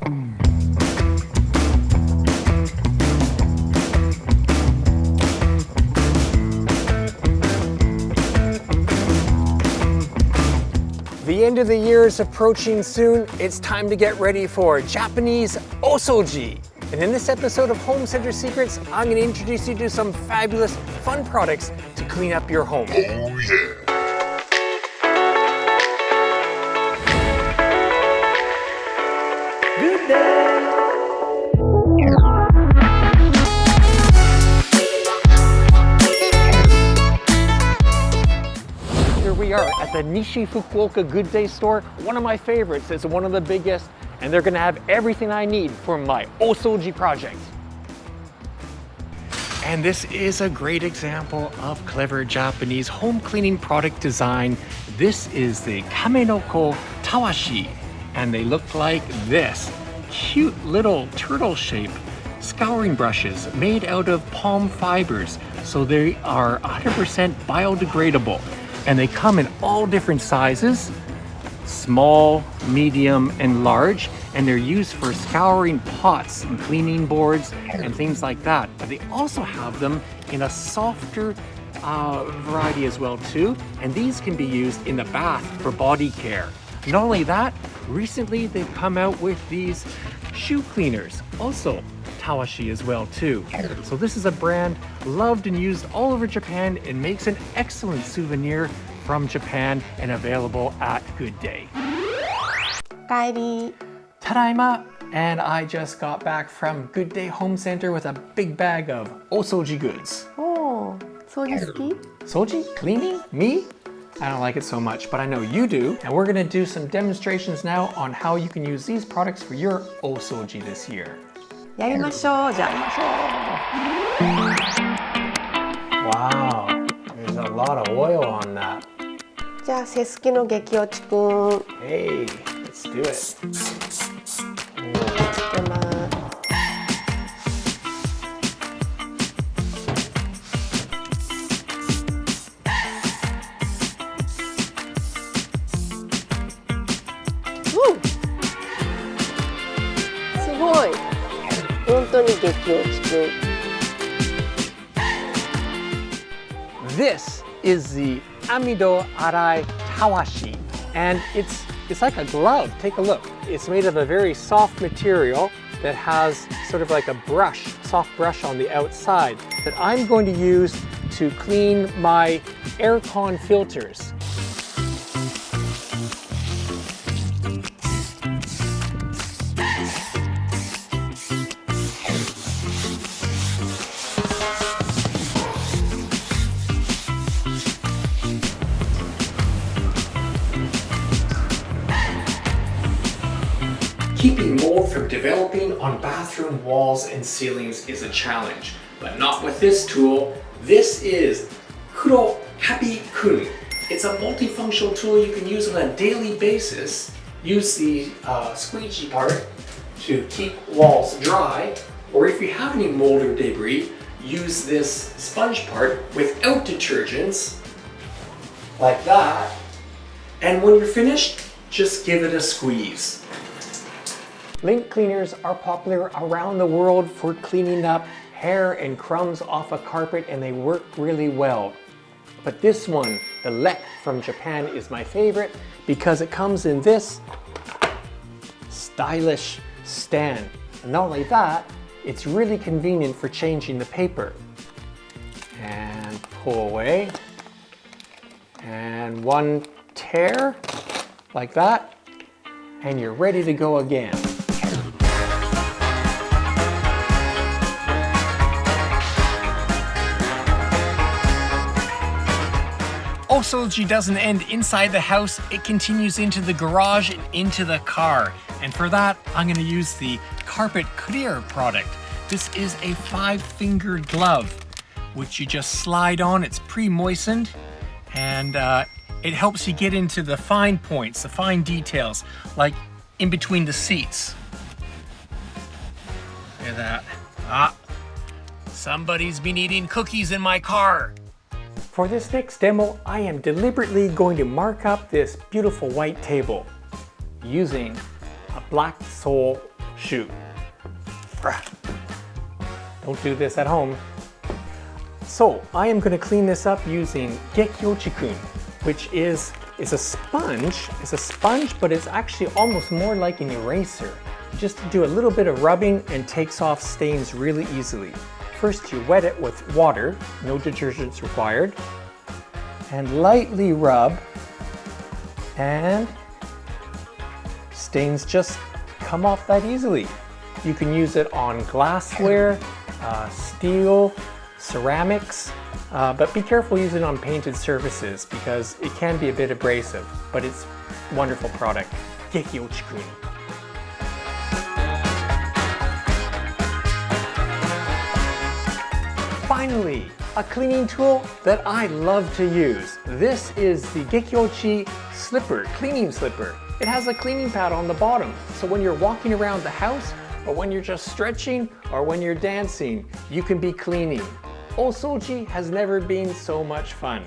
The end of the year is approaching soon. It's time to get ready for Japanese Osouji. And in this episode of Home Center Secrets, I'm going to introduce you to some fabulous, fun products to clean up your home. Oh yeah! Good day! Here we are at the Nishi Fukuoka Gooday store, one of my favorites. It's one of the biggest, and they're gonna have everything I need for my Osouji project. And this is a great example of clever Japanese home cleaning product design. This is the Kamenoko Tawashi, and they look like this. Cute little turtle shape scouring brushes made out of palm fibers. So they are 100% biodegradable, and they come in all different sizes, small, medium, and large, and they're used for scouring pots and cleaning boards and things like that. But they also have them in a softer variety as well too, and these can be used in the bath for body care. Not only that, recently they've come out with these shoe cleaners, also Tawashi as well too. So this is a brand loved and used all over Japan and makes an excellent souvenir from Japan and available at Gooday. Kabi. Tadaima! And I just got back from Gooday Home Center with a big bag of Osouji goods. Oh, 掃除好き? Soji? Cleaning? Me? I don't like it so much, but I know you do. And we're gonna do some demonstrations now on how you can use these products for your Osouji this year. やりましょうじゃあ。 Wow, there's a lot of oil on that. じゃあ、セスキの激落ちくん。 Hey, let's do it. つけます。すごい。本当に激落ちくん。 This is the Amido Arai Tawashi, and it's like a glove. Take a look. It's made of a very soft material that has sort of like a brush, soft brush on the outside that I'm going to use to clean my aircon filters. Keeping mold from developing on bathroom walls and ceilings is a challenge, but not with this tool. This is Kuro Kabi-kun. It's a multifunctional tool you can use on a daily basis. Use the squeegee part to keep walls dry, or if you have any mold or debris, use this sponge part without detergents, like that. And when you're finished, just give it a squeeze. Lint cleaners are popular around the world for cleaning up hair and crumbs off a carpet, and they work really well. But this one, the LEC from Japan, is my favorite because it comes in this stylish stand. And not only that, it's really convenient for changing the paper. And pull away. And one tear, like that, and you're ready to go again. Osouji doesn't end inside the house, it continues into the garage and into the car. And for that, I'm going to use the Carpet Clear product. This is a 5-fingered glove, which you just slide on. It's pre-moistened, and it helps you get into the fine points, the fine details, like in between the seats. Look at that. Ah, somebody's been eating cookies in my car. For this next demo, I am deliberately going to mark up this beautiful white table using a black sole shoot. Don't do this at home. So I am going to clean this up using Gekiochi-kun, which is a sponge. It's a sponge, but it's actually almost more like an eraser. Just to do a little bit of rubbing and takes off stains really easily. First you wet it with water, no detergents required, and lightly rub, and stains just come off that easily. You can use it on glassware, steel, ceramics, but be careful using it on painted surfaces because it can be a bit abrasive, but it's a wonderful product. Gekiochi-kun. Finally, a cleaning tool that I love to use. This is the Gekiochi slipper, cleaning slipper. It has a cleaning pad on the bottom, so when you're walking around the house, or when you're just stretching, or when you're dancing, you can be cleaning. Osouji has never been so much fun.